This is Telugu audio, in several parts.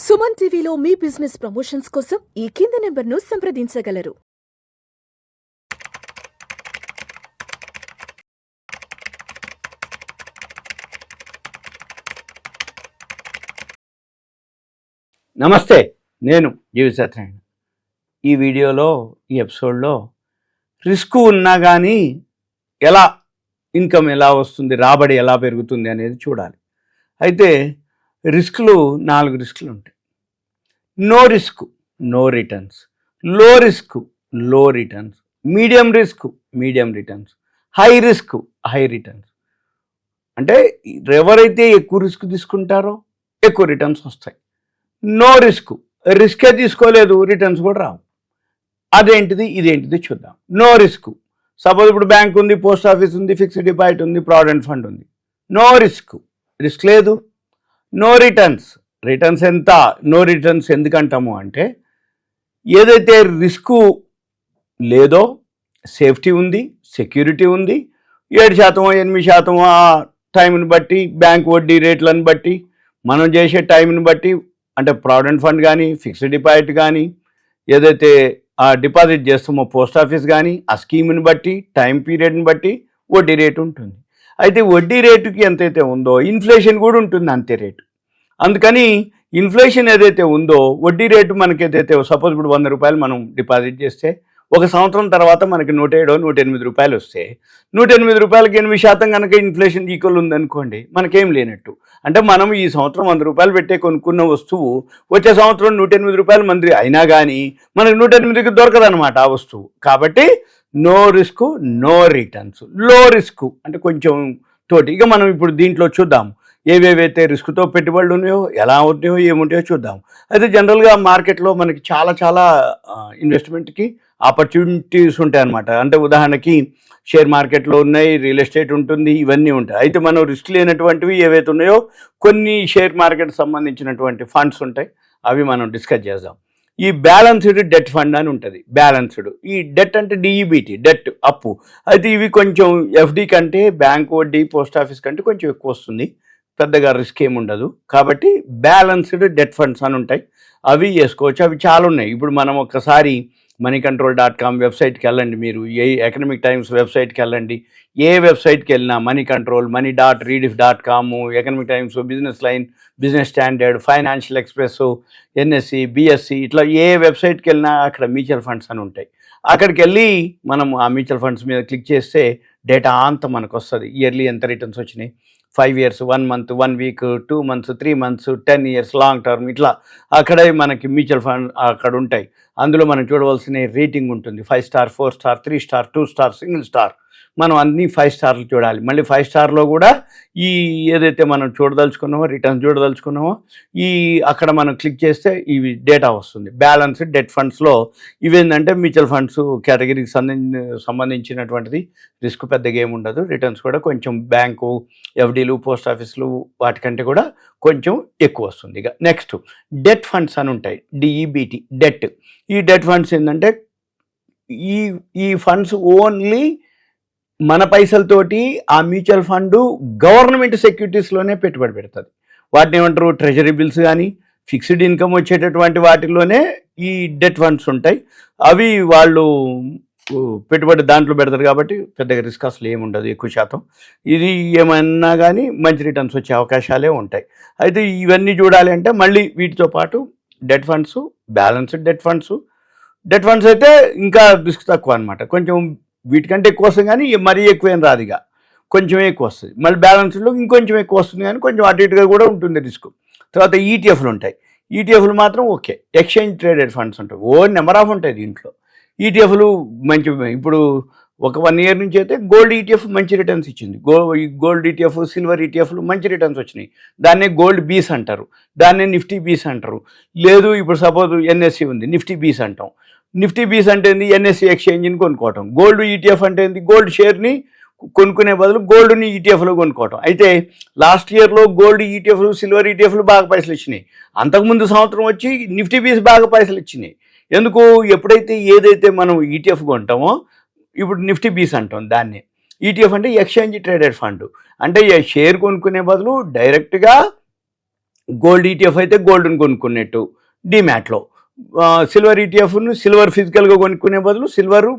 సుమన్ టీవీలో మీ బిజినెస్ ప్రమోషన్స్ కోసం ఈ కింది నెంబర్ను సంప్రదించగలరు. నమస్తే, నేను జీవి సత్యనారాయణ. ఈ వీడియోలో ఈ ఎపిసోడ్లో రిస్క్ ఉన్నా కానీ ఎలా ఇన్కమ్ ఎలా వస్తుంది, రాబడి ఎలా పెరుగుతుంది అనేది చూడాలి. అయితే రిస్క్లు 4 రిస్క్లు ఉంటాయి. నో రిస్క్ నో రిటర్న్స్, లో రిస్క్ లో returns, medium risk medium returns, high risk high returns. అంటే ఎవరైతే ఎక్కువ రిస్క్ తీసుకుంటారో ఎక్కువ రిటర్న్స్ వస్తాయి. నో రిస్క్, రిస్కే తీసుకోలేదు, రిటర్న్స్ కూడా రావు. అదేంటిది ఇదేంటిది చూద్దాం. నో రిస్క్, సపోజ్ ఇప్పుడు బ్యాంక్ ఉంది, పోస్ట్ ఆఫీస్ ఉంది, ఫిక్స్డ్ డిపాజిట్ ఉంది, ప్రావిడెంట్ ఫండ్ ఉంది. నో రిస్క్, రిస్క్ లేదు. నో రిటర్న్స్, రిటర్న్స్ ఎంత? నో రిటర్న్స్ ఎందుకంటాము అంటే ఏదైతే రిస్క్ లేదో సేఫ్టీ ఉంది, సెక్యూరిటీ ఉంది. 7% 8% ఆ టైంని బట్టి, బ్యాంక్ వడ్డీ రేట్లను బట్టి, మనం చేసే టైంని బట్టి, అంటే ప్రావిడెంట్ ఫండ్ కానీ, ఫిక్స్డ్ డిపాజిట్ కానీ, ఏదైతే ఆ డిపాజిట్ చేస్తామో పోస్ట్ ఆఫీస్ కానీ, ఆ స్కీమ్ని బట్టి, టైం పీరియడ్ని బట్టి వడ్డీ రేటు ఉంటుంది. అయితే వడ్డీ రేటుకి ఎంతైతే ఉందో ఇన్ఫ్లేషన్ కూడా ఉంటుంది అంతే రేటు. అందుకని ఇన్ఫ్లేషన్ ఏదైతే ఉందో వడ్డీ రేటు మనకి ఏదైతే, సపోజ్ ఇప్పుడు 100 రూపాయలు మనం డిపాజిట్ చేస్తే 1 సంవత్సరం తర్వాత మనకి 107 108 రూపాయలు వస్తే 108 రూపాయలకి 8% కనుక ఇన్ఫ్లేషన్ ఈక్వల్ ఉందనుకోండి, మనకేం లేనట్టు. అంటే మనం ఈ సంవత్సరం 100 రూపాయలు పెట్టే కొనుక్కున్న వస్తువు వచ్చే సంవత్సరం 108 రూపాయలు మంది అయినా కానీ మనకి 108కి దొరకదనమాట ఆ వస్తువు. కాబట్టి నో రిస్క్ నో రిటర్న్స్. లో రిస్క్ అంటే కొంచెం తోటి. ఇక మనం ఇప్పుడు దీంట్లో చూద్దాం ఏవేవైతే రిస్క్తో పెట్టుబడులు ఉన్నాయో, ఎలా అవుతాయో, ఏముంటాయో చూద్దాం. అయితే జనరల్గా మార్కెట్లో మనకి చాలా ఇన్వెస్ట్మెంట్కి ఆపర్చునిటీస్ ఉంటాయి అన్నమాట. అంటే ఉదాహరణకి షేర్ మార్కెట్లో ఉన్నాయి, రియల్ ఎస్టేట్ ఉంటుంది, ఇవన్నీ ఉంటాయి. అయితే మనం రిస్క్ లేనటువంటివి ఏవైతే ఉన్నాయో కొన్ని షేర్ మార్కెట్ సంబంధించినటువంటి ఫండ్స్ ఉంటాయి, అవి మనం డిస్కస్ చేద్దాం. ఈ బ్యాలెన్స్డ్ డెట్ ఫండ్ అని ఉంటుంది. బ్యాలెన్స్డ్, ఈ డెట్ అంటే డిఈబిటీ, డెట్ అప్పు. అయితే ఇవి కొంచెం ఎఫ్డి కంటే బ్యాంక్ వడ్డీ, పోస్ట్ ఆఫీస్ కంటే కొంచెం ఎక్కువ వస్తుంది, పెద్దగా రిస్క్ ఏమి ఉండదు. కాబట్టి బ్యాలెన్స్డ్ డెట్ ఫండ్స్ అని ఉంటాయి, అవి వేసుకోవచ్చు. అవి చాలా ఉన్నాయి. ఇప్పుడు మనం ఒక్కసారి moneycontrol.com వెబ్సైట్కి వెళ్ళండి, మీరు ఏ ఎకనామిక్ టైమ్స్ వెబ్సైట్కి వెళ్ళండి, ఏ వెబ్సైట్కి వెళ్ళినా money control, money.rediff.com, economic times, business line, business standard, financial express, NSC, BSC, ఇట్లా ఏ వెబ్సైట్కి వెళ్ళినా అక్కడ మ్యూచువల్ ఫండ్స్ అని ఉంటాయి. అక్కడికి వెళ్ళి మనం ఆ మ్యూచువల్ ఫండ్స్ మీద క్లిక్ చేస్తే డేటా అంతా మనకు వస్తుంది. ఇయర్లీ ఎంత రిటర్న్స్ వచ్చినాయి, 5 years, 1 month, 1 week, 2 months, 3 months, 10 years, long term, ఇట్లా అక్కడే మనకి మ్యూచువల్ ఫండ్ అక్కడ ఉంటాయి. అందులో మనం చూడవలసిన రేటింగ్ ఉంటుంది. 5 star, 4 star, 3 star, 2 star, single star. మనం అన్ని 5 స్టార్లు చూడాలి. మళ్ళీ 5 స్టార్లో కూడా ఈ ఏదైతే మనం చూడదలుచుకున్నామో, రిటర్న్స్ చూడదలుచుకున్నామో, ఈ అక్కడ మనం క్లిక్ చేస్తే ఇవి డేటా వస్తుంది. బ్యాలెన్స్డ్ డెట్ ఫండ్స్లో ఇవేంటంటే మ్యూచువల్ ఫండ్స్ కేటగిరీకి సంబంధించినటువంటిది. రిస్క్ పెద్దగా ఏమి ఉండదు, రిటర్న్స్ కూడా కొంచెం బ్యాంకు, ఎఫ్డీలు, పోస్ట్ ఆఫీసులు వాటికంటే కూడా కొంచెం ఎక్కువ వస్తుంది. ఇక నెక్స్ట్ డెట్ ఫండ్స్ అని ఉంటాయి, డిఈబిటీ, డెట్. ఈ డెట్ ఫండ్స్ ఏంటంటే ఈ ఫండ్స్ ఓన్లీ మన పైసలతోటి ఆ మ్యూచువల్ ఫండ్ గవర్నమెంట్ సెక్యూరిటీస్లోనే పెట్టుబడి పెడుతుంది. వాటిని ఏమంటారు, ట్రెజరీ బిల్స్ కానీ, ఫిక్స్డ్ ఇన్కమ్ వచ్చేటటువంటి వాటిలోనే ఈ డెట్ ఫండ్స్ ఉంటాయి. అవి వాళ్ళు పెట్టుబడి దాంట్లో పెడతారు కాబట్టి పెద్దగా రిస్క్ అసలు ఏముండదు, ఎక్కువ శాతం. ఇది ఏమన్నా కానీ మంచి రిటర్న్స్ వచ్చే అవకాశాలే ఉంటాయి. అయితే ఇవన్నీ చూడాలి అంటే మళ్ళీ వీటితో పాటు debt funds, balanced debt funds అయితే ఇంకా రిస్క్ తక్కువ అనమాట. కొంచెం వీటికంటే ఎక్కువ వస్తుంది కానీ మరీ ఎక్కువ ఏం రాదు, ఇక కొంచెం ఎక్కువ వస్తుంది. మళ్ళీ బ్యాలెన్స్డ్లో ఇంకొంచెం ఎక్కువ వస్తుంది కానీ కొంచెం అటు ఇటుగా కూడా ఉంటుంది రిస్క్. తర్వాత ఈటీఎఫ్లు ఉంటాయి. ఈటీఎఫ్లు మాత్రం ఓకే, ఎక్స్చేంజ్ ట్రేడెడ్ ఫండ్స్ ఉంటాయి, నెంబర్ ఆఫ్ ఉంటాయి దీంట్లో. ఈటీఎఫ్లు మంచి, ఇప్పుడు ఒక 1 year నుంచి అయితే గోల్డ్ ఈటీఎఫ్ మంచి రిటర్న్స్ ఇచ్చింది. గోల్డ్ ఈటీఎఫ్, సిల్వర్ ఈటీఎఫ్లు మంచి రిటర్న్స్ వచ్చినాయి. దాన్నే గోల్డ్ బీస్ అంటారు, దాన్నే నిఫ్టీ బీస్ అంటారు. లేదు ఇప్పుడు సపోజ్ ఎన్ఎస్సి ఉంది, నిఫ్టీ బీస్ అంటాం. నిఫ్టీ బీస్ అంటే ఏంది, ఎన్ఎస్సి ఎక్స్చేంజ్ని కొనుక్కోవటం. గోల్డ్ ఈటీఎఫ్ అంటే ఏంది, గోల్డ్ షేర్ని కొనుక్కునే బదులు గోల్డ్ని ఈటీఎఫ్లో కొనుక్కోవటం. అయితే లాస్ట్ ఇయర్లో గోల్డ్ ఈటీఎఫ్లు, సిల్వర్ ఈటీఎఫ్లు బాగా పైసలు ఇచ్చినాయి. అంతకుముందు సంవత్సరం వచ్చి నిఫ్టీ బీస్ బాగా పైసలు ఇచ్చినాయి. ఎందుకు, ఎప్పుడైతే ఏదైతే మనం ఈటీఎఫ్ కొంటామో, ఇప్పుడు నిఫ్టీ బీస్ అంటాం దాన్ని. ఈటీఎఫ్ అంటే ఎక్స్చేంజ్ ట్రేడెడ్ ఫండ్. అంటే షేర్ కొనుక్కునే బదులు డైరెక్ట్గా గోల్డ్ ఈటీఎఫ్ అయితే గోల్డ్ని కొనుక్కున్నట్టు డిమ్యాట్లో, సిల్వర్ ఈటీఎఫ్ను సిల్వర్ ఫిజికల్గా కొనుక్కునే బదులు సిల్వరు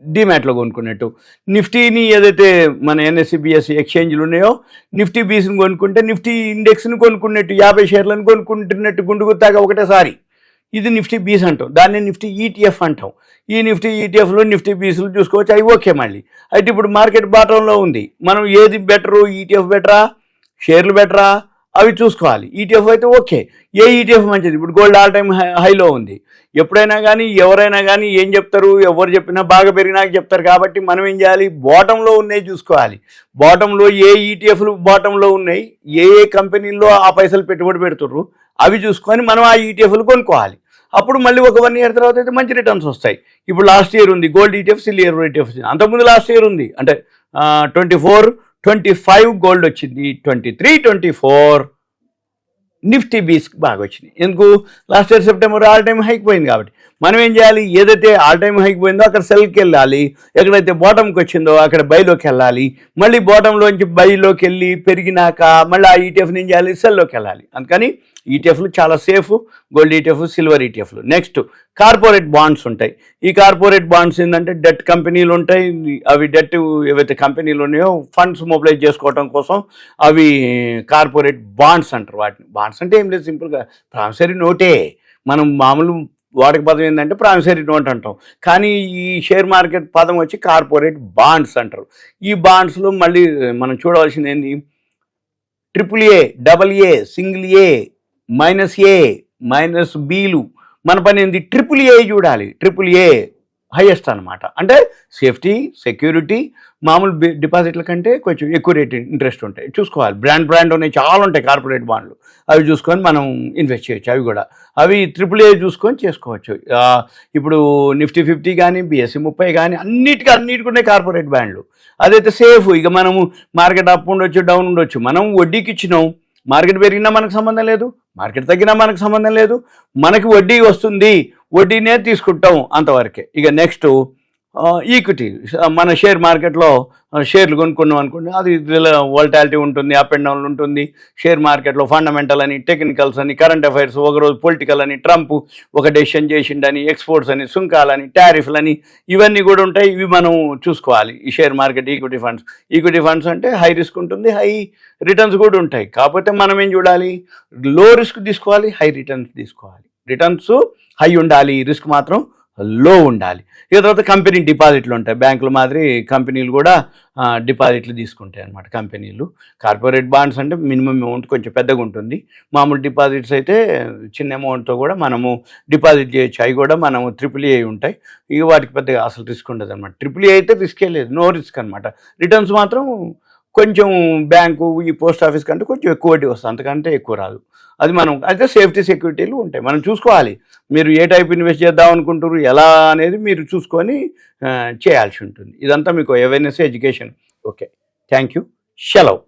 డిమ్యాట్లో కొనుక్కున్నట్టు, నిఫ్టీని ఏదైతే మన ఎన్ఎస్సి బిఎస్సి ఎక్స్చేంజ్లు ఉన్నాయో నిఫ్టీ బీస్ని కొనుక్కుంటే నిఫ్టీ ఇండెక్స్ని కొనుక్కున్నట్టు 50 షేర్లను కొనుక్కుంటున్నట్టు గుండు గుత్తాగా ఒకటేసారి. ఇది నిఫ్టీ బీస్ అంటాం, దాన్ని నిఫ్టీ ఈటీఎఫ్ అంటాం. ఈ నిఫ్టీ ఈటీఎఫ్లో నిఫ్టీ బీస్లు చూసుకోవచ్చు, అవి ఓకే. మళ్ళీ అయితే ఇప్పుడు మార్కెట్ బాటంలో ఉంది, మనం ఏది బెటరు, ఈటీఎఫ్ బెటరా షేర్లు బెటరా అవి చూసుకోవాలి. ఈటీఎఫ్ అయితే ఓకే, ఏ ఈటీఎఫ్ మంచిది? ఇప్పుడు గోల్డ్ ఆల్ టైమ్ హైలో ఉంది. ఎప్పుడైనా కానీ ఎవరైనా కానీ ఏం చెప్తారు, ఎవరు చెప్పినా బాగా పెరిగినాక చెప్తారు. కాబట్టి మనం ఏం చేయాలి, బాటంలో ఉన్నాయి చూసుకోవాలి. బాటంలో ఏ ఈటీఎఫ్లు బాటంలో ఉన్నాయి, ఏ ఏ కంపెనీల్లో ఆ పైసలు పెట్టుబడి పెడుతుర్రు అవి చూసుకొని మనం ఆ ఈటీఎఫ్లు కొనుక్కోవాలి. అప్పుడు మళ్ళీ ఒక 1 ఇయర్ తర్వాత అయితే మంచి రిటర్న్స్ వస్తాయి. ఇప్పుడు లాస్ట్ ఇయర్ ఉంది గోల్డ్ ఈటీఎఫ్, సిల్వర్ ఈటీఎఫ్. అంతకుముందు లాస్ట్ ఇయర్ ఉంది అంటే 24-25 గోల్డ్ వచ్చింది, 23-24 నిఫ్టీ బీస్కి బాగా వచ్చినాయి. ఎందుకు? Last year September all time hike పోయింది. కాబట్టి మనం ఏం చేయాలి, ఏదైతే ఆల్ టైమ్ హైక్ పోయిందో అక్కడ సెల్కి వెళ్ళాలి, ఎక్కడైతే బాటంకి వచ్చిందో అక్కడ బైలోకి వెళ్ళాలి, మళ్ళీ బాటంలోంచి బైలోకి వెళ్ళి పెరిగినాక మళ్ళీ ఆ ఈటీఎఫ్ని ఏం చేయాలి, సెల్లోకి వెళ్ళాలి. అందుకని ఈటీఎఫ్లు చాలా సేఫ్, గోల్డ్ ఈటీఎఫ్, సిల్వర్ ఈటీఎఫ్లు. నెక్స్ట్ కార్పొరేట్ బాండ్స్ ఉంటాయి. ఈ కార్పొరేట్ బాండ్స్ ఏంటంటే డెట్ కంపెనీలు ఉంటాయి, అవి డెట్ ఏవైతే కంపెనీలు ఉన్నాయో ఫండ్స్ మొబిలైజ్ చేసుకోవడం కోసం అవి కార్పొరేట్ బాండ్స్ అంటారు. వాటిని బాండ్స్ అంటే ఏం లేదు, సింపుల్గా ప్రామిసరీ నోటే. మనం మామూలు వాటికి పదం ఏంటంటే ప్రామిసరీ నోట్ అంటాం, కానీ ఈ షేర్ మార్కెట్ పదం వచ్చి కార్పొరేట్ బాండ్స్ అంటారు. ఈ బాండ్స్లో మళ్ళీ మనం చూడవలసింది ఏంటి, AAA, AA, single A, -A, -Bలు. మన పని ఏంది, AAA చూడాలి. AAA హైయెస్ట్ అనమాట. అంటే సేఫ్టీ, సెక్యూరిటీ, మామూలు డిపాజిట్ల కంటే కొంచెం ఎక్కువ రేట్ ఇంట్రెస్ట్ ఉంటాయి. చూసుకోవాలి, బ్రాండ్ ఉన్నాయి, చాలా ఉంటాయి కార్పొరేట్ బాండ్లు. అవి చూసుకొని మనం ఇన్వెస్ట్ చేయొచ్చు. అవి కూడా అవి AAA చూసుకొని చేసుకోవచ్చు. ఇప్పుడు నిఫ్టీ 50 కానీ, BSE 30 కానీ అన్నిటికీ ఉన్నాయి కార్పొరేట్ బాండ్లు. అదైతే సేఫ్. ఇక మనము మార్కెట్ అప్ ఉండొచ్చు, డౌన్ ఉండొచ్చు, మనం వడ్డీకి ఇచ్చినాం, మార్కెట్ పెరిగినా మనకు సంబంధం లేదు, మార్కెట్ తగ్గినా మనకు సంబంధం లేదు, మనకి వడ్డీ వస్తుంది, వడ్డీనే తీసుకుంటాం అంతవరకే. ఇక నెక్స్ట్ ఈక్విటీ. మన షేర్ మార్కెట్లో షేర్లు కొనుక్కున్నాం అనుకోండి, అది వోల్టాలిటీ ఉంటుంది, అప్ అండ్ డౌన్ ఉంటుంది. షేర్ మార్కెట్లో ఫండమెంటల్ అని, టెక్నికల్స్ అని, కరెంట్ అఫైర్స్, ఒకరోజు పొలిటికల్ అని, ట్రంప్ ఒక డెసిషన్ చేసిండని, ఎక్స్పోర్ట్స్ అని, సుంకాలని, టారిఫ్లని, ఇవన్నీ కూడా ఉంటాయి. ఇవి మనం చూసుకోవాలి. ఈ షేర్ మార్కెట్ ఈక్విటీ ఫండ్స్ అంటే హై రిస్క్ ఉంటుంది, హై రిటర్న్స్ కూడా ఉంటాయి. కాకపోతే మనం ఏం చూడాలి, లో రిస్క్ తీసుకోవాలి, హై రిటర్న్స్ తీసుకోవాలి. రిటర్న్స్ హై ఉండాలి, రిస్క్ మాత్రం లో ఉండాలి. ఇక తర్వాత కంపెనీ డిపాజిట్లు ఉంటాయి. బ్యాంకుల మాదిరి కంపెనీలు కూడా డిపాజిట్లు తీసుకుంటాయి అన్నమాట. కంపెనీలు కార్పొరేట్ బాండ్స్ అంటే మినిమం అమౌంట్ కొంచెం పెద్దగా ఉంటుంది. మామూలు డిపాజిట్స్ అయితే చిన్న అమౌంట్తో కూడా మనము డిపాజిట్ చేయొచ్చు. అవి కూడా మనము AAA ఉంటాయి. ఇక వాటికి పెద్దగా అసలు రిస్క్ ఉండదు అనమాట. AAA అయితే రిస్కే లేదు, నో రిస్క్ అనమాట. రిటర్న్స్ మాత్రం కొంచెం బ్యాంకు, ఈ పోస్ట్ ఆఫీస్ కంటే కొంచెం ఎక్కువ వడ్డీ వస్తుంది, అంతకంటే ఎక్కువ రాదు. అది మనం అయితే సేఫ్టీ సెక్యూరిటీలు ఉంటాయి. మనం చూసుకోవాలి, మీరు ఏ టైప్ ఇన్వెస్ట్ చేద్దాం అనుకుంటారు, ఎలా అనేది మీరు చూసుకొని చేయాల్సి ఉంటుంది. ఇదంతా మీకు awareness, education. Okay, thank you, సెలవు.